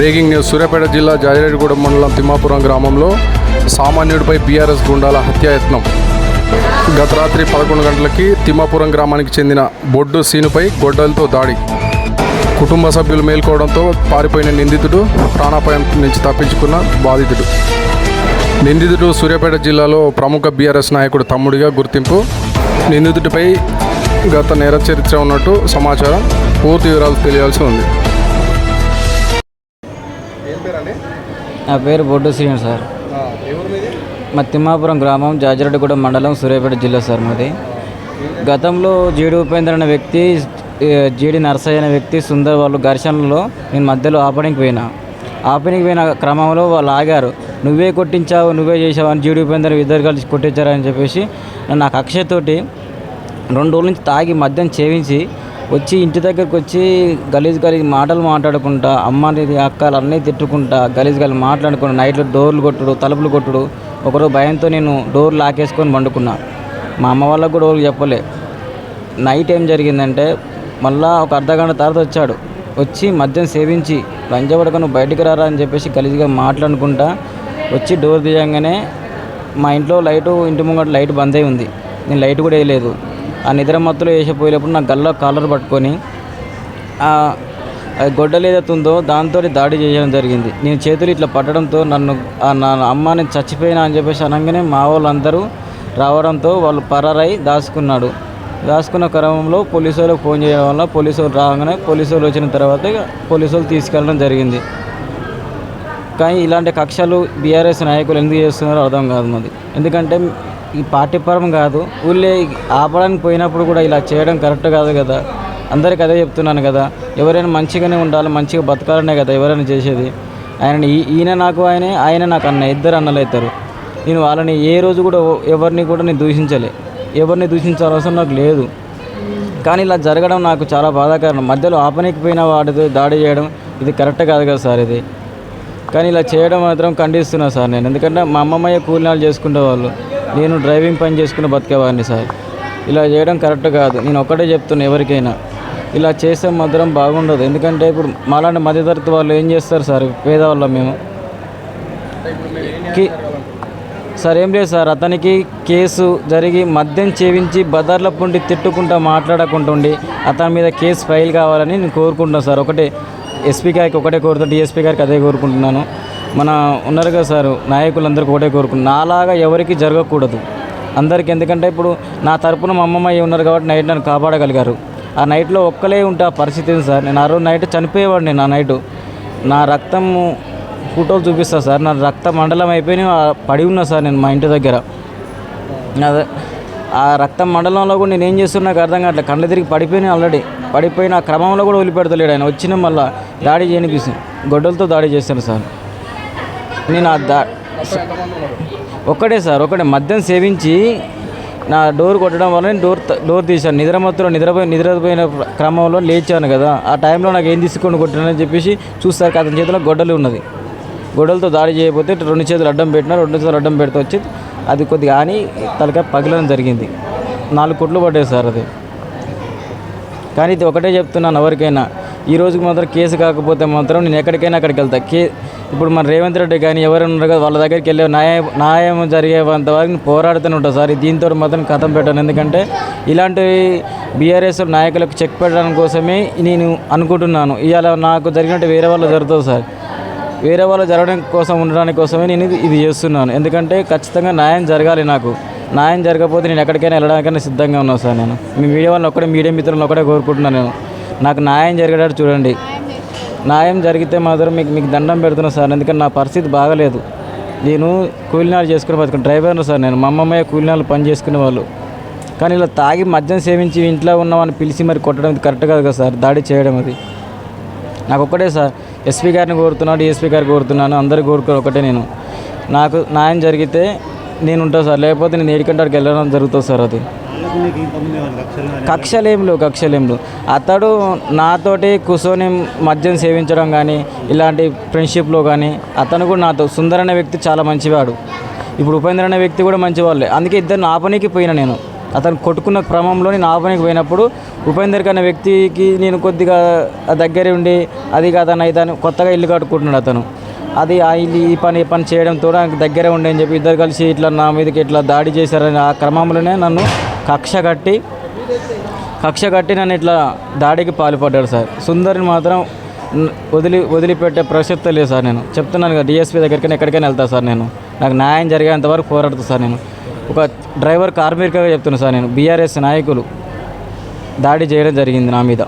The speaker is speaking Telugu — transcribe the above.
Breaking news. సూర్యాపేట జిల్లా జాజిరెడ్డిగూడెం మండలం తిమ్మాపురం గ్రామంలో సామాన్యుడిపై బీఆర్ఎస్ గుండాల హత్యాయత్నం. గత రాత్రి 11 గంటలకి తిమ్మాపురం గ్రామానికి చెందిన బొడ్డు సీనుపై గొడ్డలతో దాడి. కుటుంబ సభ్యులు మేల్కోవడంతో పారిపోయిన నిందితుడు ప్రాణాపాయం నుంచి తప్పించుకున్న బాధితుడు. నిందితుడు సూర్యాపేట జిల్లాలో ప్రముఖ బీఆర్ఎస్ నాయకుడు తమ్ముడిగా గుర్తింపు. నిందితుడిపై గత నేర చరిత్ర ఉన్నట్టు సమాచారం. పూర్తి వివరాలు తెలియాల్సి ఉంది. నా పేరు బొడ్డు శ్రీను సార్. మా తిమ్మాపురం గ్రామం జాజిరెడ్డిగూడెం మండలం సూర్యాపేట జిల్లా సార్ మాది. గతంలో జీడి ఉపేంద్ర అనే వ్యక్తి, జీడి నర్సయ్య అనే వ్యక్తి, సుందర్ వాళ్ళు ఘర్షణలో నేను మధ్యలో ఆపడానికి పోయిన క్రమంలో వాళ్ళు ఆగారు. నువ్వే కొట్టించావు, నువ్వే చేసావు అని జీడి ఉపేంద్ర ఇద్దరు కలిసి కొట్టించారని చెప్పేసి నాకు అక్షయతోటి 2 రోజుల నుంచి తాగి మద్యం చేయించి వచ్చి ఇంటి దగ్గరకు వచ్చి గలీజ్ మాటలు మాట్లాడుకుంటా, అమ్మని అక్కలు అన్నీ తిట్టుకుంటా గలీజ్ మాట్లాడుకుంటా, నైట్లో డోర్లు కొట్టుడు, తలుపులు కొట్టుడు. ఒకరోజు భయంతో నేను డోర్ లాకేసుకొని పండుకున్నా. మా అమ్మ వాళ్ళకు కూడా డోర్లు చెప్పలే. నైట్ ఏం జరిగిందంటే మళ్ళీ ఒక అర్ధగంట తర్వాత వచ్చి మద్యం సేవించి లంచబడక నువ్వు బయటికి రారా అని చెప్పేసి గలీజ్గా మాట్లాడుకుంటా వచ్చి డోర్ తీయంగానే మా ఇంట్లో ఇంటి ముంగట లైట్ బంద్ అయి ఉంది. నేను లైట్ కూడా వేయలేదు. ఆ నిద్ర మత్తులో వేసిపోయేటప్పుడు నా గల్లో కాలర్ పట్టుకొని గొడ్డలు ఏదైతే ఉందో దాంతో దాడి చేయడం జరిగింది. నేను చేతులు ఇట్లా పట్టడంతో నా అమ్మ నేను చచ్చిపోయినా అని చెప్పేసి అనగానే మా వాళ్ళందరూ రావడంతో వాళ్ళు పరారై దాచుకున్న క్రమంలో పోలీసు వాళ్ళకి ఫోన్ చేయడం వల్ల పోలీసు వాళ్ళు రాగానే పోలీసు వాళ్ళు వచ్చిన తర్వాత పోలీసు వాళ్ళు తీసుకెళ్ళడం జరిగింది. కానీ ఇలాంటి కక్షలు బీఆర్ఎస్ నాయకులు ఎందుకు చేస్తున్నారో అర్థం కాదు మాది. ఎందుకంటే ఈ పార్టీ పరం కాదు, ఊళ్ళే ఆపడానికి పోయినప్పుడు కూడా ఇలా చేయడం కరెక్ట్ కాదు కదా. అందరికీ అదే చెప్తున్నాను కదా, ఎవరైనా మంచిగానే ఉండాలి, మంచిగా బతకాలనే కదా ఎవరైనా చేసేది. ఈయన నాకు ఆయన నాకు అన్న, ఇద్దరు అన్నలు అవుతారు. నేను వాళ్ళని ఏ రోజు కూడా ఎవరిని కూడా నేను దూషించలే, ఎవరిని దూషించాల్సిన అవసరం నాకు లేదు. కానీ ఇలా జరగడం నాకు చాలా బాధాకరం. మధ్యలో ఆపనికి పోయిన వాటితో దాడి చేయడం ఇది కరెక్ట్ కాదు కదా సార్ ఇది. కానీ ఇలా చేయడం మాత్రం ఖండిస్తున్నా సార్ నేను. ఎందుకంటే మా అమ్మమ్మయ్య కూలినాలు చేసుకునే వాళ్ళు, నేను డ్రైవింగ్ పని చేసుకుని బతికేవాడిని సార్. ఇలా చేయడం కరెక్ట్ కాదు. నేను ఒక్కటే చెప్తున్నా, ఎవరికైనా ఇలా చేస్తే మాత్రం బాగుండదు. ఎందుకంటే ఇప్పుడు మాలాంటి మధ్యతరగతి వాళ్ళు ఏం చేస్తారు సార్, పేదవాళ్ళం మేము. సార్ ఏం లేదు సార్, అతనికి కేసు జరిగి మద్యం చేయించి బజార్ల పుండి తిట్టుకుంటా మాట్లాడకుంటుండి అతని మీద కేసు ఫైల్ కావాలని నేను కోరుకుంటున్నాను సార్. ఒకటే ఎస్పీ గారికి ఒకటే కోరుతాను, డిఎస్పీ గారికి అదే కోరుకుంటున్నాను. మన ఉన్నారు కదా సార్ నాయకులందరికీ ఒకటే కోరుకుంటున్నాను, నాలాగా ఎవరికి జరగకూడదు అందరికీ. ఎందుకంటే ఇప్పుడు నా తరపున మా అమ్మమ్మ ఉన్నారు కాబట్టి నైట్ నన్ను కాపాడగలిగారు. ఆ నైట్లో ఒక్కలే ఉంటే ఆ పరిస్థితి సార్. నేను ఆ రోజు నైట్ చనిపోయేవాడిని. నా నైటు నా రక్తం ఫోటోలు చూపిస్తా సార్, నా రక్త మండలం అయిపోయి పడి ఉన్నా సార్ నేను మా ఇంటి దగ్గర. ఆ రక్త మండలంలో కూడా నేను ఏం చేస్తున్నా నాకు అర్థం కావట్లేదు. కళ్ళు తిరిగి ఆల్రెడీ పడిపోయిన ఆ క్రమంలో కూడా వదిలిపెడతలేడు ఆయన. వచ్చిన మళ్ళీ దాడి చేయనిపిస్తుంది, గొడ్డలతో దాడి చేస్తాను సార్. నేను ఒకటే మద్యం సేవించి నా డోర్ కొట్టడం వల్ల నేను డోర్ తీశాను. నిద్రపోయిన క్రమంలో లేచాను కదా, ఆ టైంలో నాకు ఏం తీసుకొని కొట్టానని చెప్పేసి చూస్తారు. అతని చేతిలో గొడ్డలి ఉన్నది. గొడ్డలతో దాడి చేయకపోతే 2 చేతులు అడ్డం పెట్టినా, 2 చేతులు అడ్డం పెడితే వచ్చి అది కొద్దిగా కానీ తలకాయ పగిలడం జరిగింది. 4 కుట్లు పడ్డాయి సార్ అది. కానీ ఇది ఒకటే చెప్తున్నాను ఎవరికైనా, ఈ రోజుకి మాత్రం కేసు కాకపోతే మాత్రం నేను ఎక్కడికైనా అక్కడికి వెళ్తాను. ఇప్పుడు మన రేవంత్ రెడ్డి కానీ ఎవరైనా ఉన్నారు కదా వాళ్ళ దగ్గరికి వెళ్ళే న్యాయం జరిగేంత వరకు పోరాడుతూనే ఉంటాను సార్. దీంతో మాత్రం కథం పెట్టాను. ఎందుకంటే ఇలాంటి బీఆర్ఎస్ నాయకులకు చెక్ పెట్టడం కోసమే నేను అనుకుంటున్నాను. ఇవాళ నాకు జరిగినట్టు వేరే వాళ్ళు జరుగుతుంది సార్. వేరే వాళ్ళు జరగడం కోసం ఉండడానికి కోసమే నేను ఇది చేస్తున్నాను. ఎందుకంటే ఖచ్చితంగా న్యాయం జరగాలి. నాకు న్యాయం జరగకపోతే నేను ఎక్కడికైనా వెళ్ళడానికైనా సిద్ధంగా ఉన్నాను సార్. నేను మీ మీడియా వాళ్ళని మీడియా మిత్రులను ఒకటే కోరుకుంటున్నాను. నేను నాకు న్యాయం జరిగేటట్టు చూడండి. న్యాయం జరిగితే మాత్రం మీకు దండం పెడుతున్నా సార్. ఎందుకంటే నా పరిస్థితి బాగలేదు. నేను కూలినాలు చేసుకుని బతుకుని డ్రైవర్ను సార్. నేను మా అమ్మమ్మయ్య కూలినాలు పని చేసుకునే వాళ్ళు. కానీ ఇలా తాగి మద్యం సేవించి ఇంట్లో ఉన్నవాడిని పిలిచి మరి కొట్టడం కరెక్ట్ కాదు కదా సార్, దాడి చేయడం అది. నాకు ఒక్కటే సార్, ఎస్పీ గారిని కోరుతున్నాను, డిఎస్పీ గారిని కోరుతున్నాను, అందరికీ ఒకటే నేను. నాకు న్యాయం జరిగితే నేను ఉంటాను సార్, లేకపోతే నేను ఏడికంటాడికి వెళ్ళడం జరుగుతుంది సార్. అది కక్షలేంలు అతడు నాతోటి కూర్చొని మద్యం సేవించడం కానీ ఇలాంటి ఫ్రెండ్షిప్లో కానీ అతను కూడా నాతో సుందర్ అనే వ్యక్తి చాలా మంచివాడు. ఇప్పుడు ఉపేంద్ర అనే వ్యక్తి కూడా మంచివాళ్ళే. అందుకే ఇద్దరిని ఆపనీకి పోయినా నేను. అతను కొట్టుకున్న క్రమంలో నేను ఆపడానికి పోయినప్పుడు ఉపేందర్ అనే వ్యక్తికి నేను కొద్దిగా దగ్గరే ఉండి అది కాదని అయితే కొత్తగా ఇల్లు కట్టుకుంటున్నాడు అతను. అది ఆ ఇల్లు ఈ పని చేయడంతో నాకు దగ్గరే ఉండే అని చెప్పి ఇద్దరు కలిసి ఇట్లా నా మీదకి ఇట్లా దాడి చేశారని ఆ క్రమంలోనే నన్ను కక్ష కట్టి నన్ను ఇట్లా దాడికి పాల్పడ్డాడు సార్. సుందరిని మాత్రం వదిలిపెట్టే ప్రసక్తే లేదు సార్. నేను చెప్తున్నాను కదా, డిఎస్పీ దగ్గరికి ఎక్కడికైనా వెళ్తాను సార్. నాకు న్యాయం జరిగేంత వరకు పోరాడుతాను సార్. నేను ఒక డ్రైవర్ కార్మికుడిగా చెప్తున్నాను సార్. నేను బీఆర్ఎస్ నాయకులు దాడి చేయడం జరిగింది నా మీద.